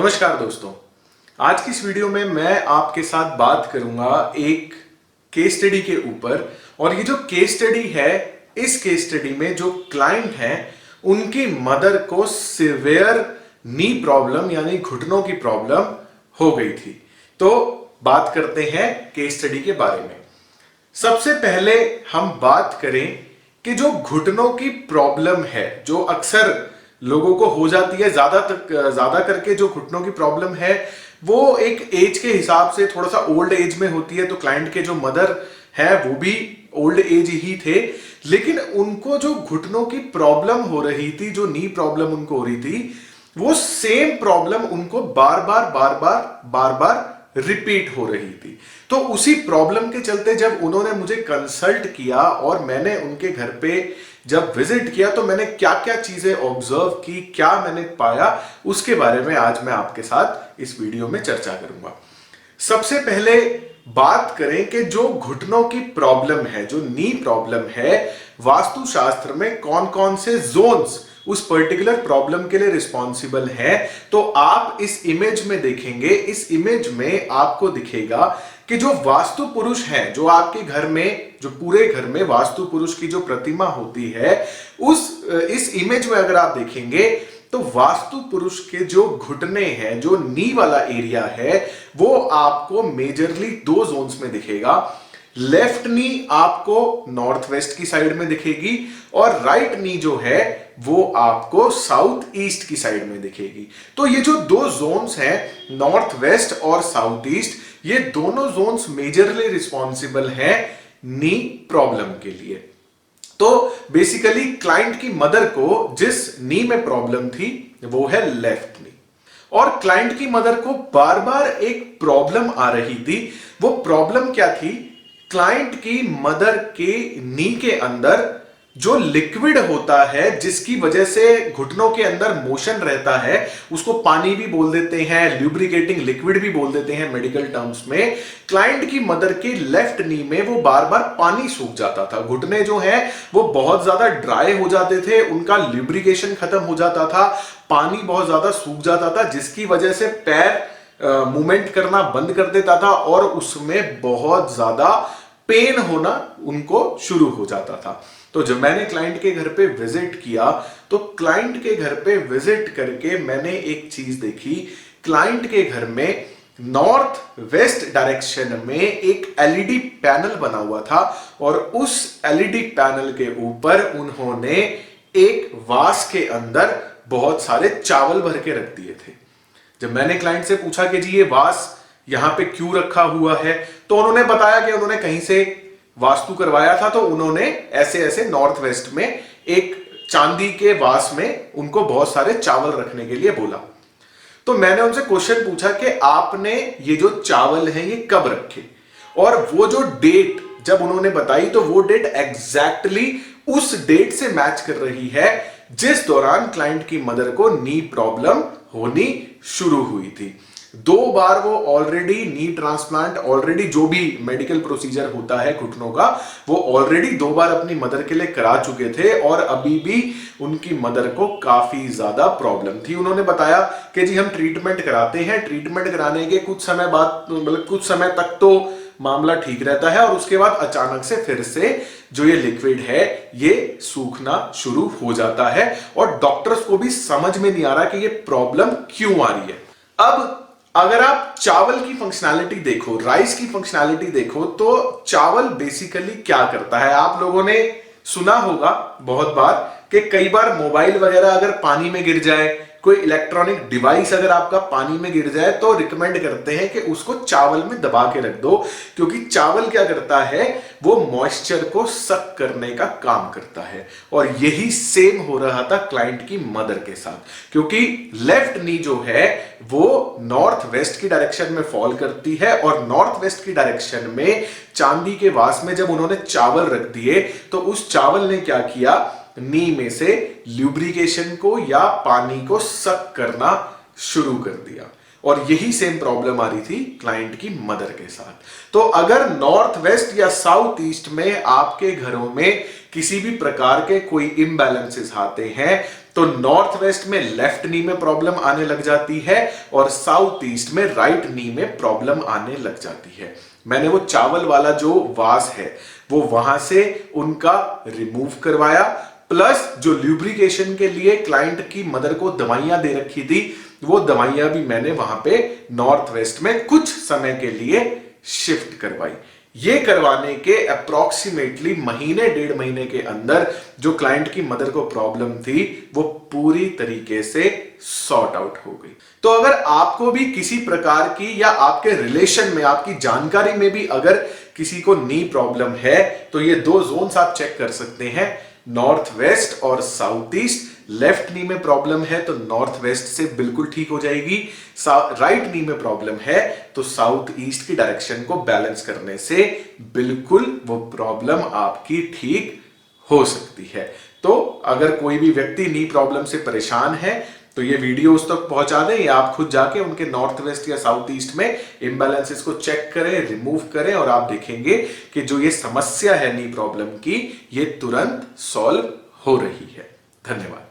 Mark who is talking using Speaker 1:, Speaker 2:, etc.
Speaker 1: नमस्कार दोस्तों, आज की इस वीडियो में मैं आपके साथ बात करूंगा एक केस स्टडी के ऊपर। और ये जो केस स्टडी है, इस केस स्टडी में जो क्लाइंट हैं उनकी मदर को सिवियर नी प्रॉब्लम यानी घुटनों की प्रॉब्लम हो गई थी। तो बात करते हैं केस स्टडी के बारे में। सबसे पहले हम बात करें कि जो घुटनों की प्रॉब्लम है, जो अक्सर लोगों को हो जाती है, ज्यादा करके जो घुटनों की प्रॉब्लम है वो एक एज के हिसाब से थोड़ा सा ओल्ड एज में होती है। तो क्लाइंट के जो मदर है वो भी ओल्ड एज ही थे, लेकिन उनको जो घुटनों की प्रॉब्लम हो रही थी, जो नी प्रॉब्लम उनको हो रही थी, वो सेम प्रॉब्लम उनको बार बार रिपीट हो रही थी। तो उसी प्रॉब्लम के चलते जब उन्होंने मुझे कंसल्ट किया और मैंने उनके घर पे जब विजिट किया, तो मैंने क्या क्या चीजें ऑब्जर्व की, क्या मैंने पाया, उसके बारे में आज मैं आपके साथ इस वीडियो में चर्चा करूंगा। सबसे पहले बात करें कि जो घुटनों की प्रॉब्लम है, जो नी प्रॉब्लम है, वास्तुशास्त्र में कौन कौन से जोन्स उस पर्टिकुलर प्रॉब्लम के लिए रिस्पॉन्सिबल है। तो आप इस इमेज में देखेंगे, इस इमेज में आपको दिखेगा कि जो वास्तु पुरुष है, जो आपके घर में, जो पूरे घर में वास्तु पुरुष की जो प्रतिमा होती है, इस इमेज में अगर आप देखेंगे तो वास्तु पुरुष के जो घुटने हैं, जो नी वाला एरिया है, वो आपको मेजरली दो जोन्स में दिखेगा। लेफ्ट नी आपको नॉर्थ वेस्ट की साइड में दिखेगी और राइट नी जो है वो आपको साउथ ईस्ट की साइड में दिखेगी। तो ये जो दो जोन्स हैं, नॉर्थ वेस्ट और साउथ ईस्ट, ये दोनों जोन्स मेजरली रिस्पॉन्सिबल हैं नी प्रॉब्लम के लिए। तो बेसिकली क्लाइंट की मदर को जिस नी में प्रॉब्लम थी वो है लेफ्ट नी, और क्लाइंट की मदर को बार बार एक प्रॉब्लम आ रही थी। वो प्रॉब्लम क्या थी? क्लाइंट की मदर के नी के अंदर जो लिक्विड होता है, जिसकी वजह से घुटनों के अंदर मोशन रहता है, उसको पानी भी बोल देते हैं, ल्यूब्रिकेटिंग लिक्विड भी बोल देते हैं मेडिकल टर्म्स में। क्लाइंट की मदर के लेफ्ट नी में वो बार बार पानी सूख जाता था। घुटने जो है वो बहुत ज्यादा ड्राई हो जाते थे, उनका ल्यूब्रिकेशन खत्म हो जाता था, पानी बहुत ज्यादा सूख जाता था, जिसकी वजह से पैर मूवमेंट करना बंद कर देता था और उसमें बहुत ज्यादा पेन होना उनको शुरू हो जाता था। तो जब मैंने क्लाइंट के घर पे विजिट किया, तो क्लाइंट के घर पे विजिट करके मैंने एक चीज देखी। क्लाइंट के घर में नॉर्थ वेस्ट डायरेक्शन में एक एलईडी पैनल बना हुआ था और उस एलईडी पैनल के ऊपर उन्होंने एक वास के अंदर बहुत सारे चावल भर के रख दिए थे। जब मैंने क्लाइंट से पूछा कि जी ये वास यहां पे क्यों रखा हुआ है, तो उन्होंने बताया कि उन्होंने कहीं से वास्तु करवाया था, तो उन्होंने ऐसे ऐसे नॉर्थ वेस्ट में एक चांदी के वास में उनको बहुत सारे चावल रखने के लिए बोला। तो मैंने उनसे क्वेश्चन पूछा कि आपने ये जो चावल हैं ये कब रखे, और वो जो डेट जब उन्होंने बताई, तो वो डेट एग्जैक्टली उस डेट से मैच कर रही है जिस दौरान क्लाइंट की मदर को नी प्रॉब्लम होनी शुरू हुई थी। 2 बार वो ऑलरेडी नी ट्रांसप्लांट, ऑलरेडी जो भी मेडिकल प्रोसीजर होता है घुटनों का, वो ऑलरेडी 2 बार अपनी मदर के लिए करा चुके थे और अभी भी उनकी मदर को काफी ज्यादा प्रॉब्लम थी। उन्होंने बताया कि जी हम ट्रीटमेंट कराते हैं, ट्रीटमेंट कराने के कुछ समय बाद, मतलब कुछ समय तक तो मामला ठीक रहता है और उसके बाद अचानक से फिर से जो ये लिक्विड है ये सूखना शुरू हो जाता है और डॉक्टर्स को भी समझ में नहीं आ रहा कि ये प्रॉब्लम क्यों आ रही है। अब अगर आप चावल की फंक्शनैलिटी देखो, राइस की फंक्शनैलिटी देखो, तो चावल बेसिकली क्या करता है? आप लोगों ने सुना होगा बहुत बार कि कई बार मोबाइल वगैरह अगर पानी में गिर जाए, कोई इलेक्ट्रॉनिक डिवाइस अगर आपका पानी में गिर जाए, तो रिकमेंड करते हैं कि उसको चावल में दबा के रख दो, क्योंकि चावल क्या करता है, वो मॉइस्चर को सक करने का काम करता है। और यही सेम हो रहा था क्लाइंट की मदर के साथ, क्योंकि लेफ्ट नी जो है वो नॉर्थ वेस्ट की डायरेक्शन में फॉल करती है और नॉर्थ वेस्ट की डायरेक्शन में चांदी के वास में जब उन्होंने चावल रख दिए, तो उस चावल ने क्या किया, नी में से ल्यूब्रिकेशन को या पानी को सक करना शुरू कर दिया। और यही सेम प्रॉब्लम आ रही थी क्लाइंट की मदर के साथ। तो अगर नॉर्थ वेस्ट या साउथ ईस्ट में आपके घरों में किसी भी प्रकार के कोई इम्बैलेंसेस आते हैं तो नॉर्थ वेस्ट में लेफ्ट नी में प्रॉब्लम आने लग जाती है और साउथ ईस्ट में राइट नी में प्रॉब्लम आने लग जाती है। मैंने वो चावल वाला जो वास है वो वहां से उनका रिमूव करवाया, प्लस जो ल्यूब्रिकेशन के लिए क्लाइंट की मदर को दवाइयां दे रखी थी वो दवाइयां भी मैंने वहां पे नॉर्थ वेस्ट में कुछ समय के लिए शिफ्ट करवाई। ये करवाने के अप्रोक्सीमेटली महीने 1.5 महीने के अंदर जो क्लाइंट की मदर को प्रॉब्लम थी वो पूरी तरीके से सॉर्ट आउट हो गई। तो अगर आपको भी किसी प्रकार की या आपके रिलेशन में आपकी जानकारी में भी अगर किसी को नी प्रॉब्लम है तो ये 2 जोन्स आप चेक कर सकते हैं, नॉर्थ वेस्ट और साउथ ईस्ट। लेफ्ट नी में प्रॉब्लम है तो नॉर्थ वेस्ट से बिल्कुल ठीक हो जाएगी, राइट नी में प्रॉब्लम है तो साउथ ईस्ट की डायरेक्शन को बैलेंस करने से बिल्कुल वो प्रॉब्लम आपकी ठीक हो सकती है। तो अगर कोई भी व्यक्ति नी प्रॉब्लम से परेशान है तो ये वीडियो उस तक पहुंचा दें या आप खुद जाके उनके नॉर्थ वेस्ट या साउथ ईस्ट में इम्बैलेंसेस को चेक करें, रिमूव करें और आप देखेंगे कि जो ये समस्या है नी प्रॉब्लम की ये तुरंत सॉल्व हो रही है। धन्यवाद।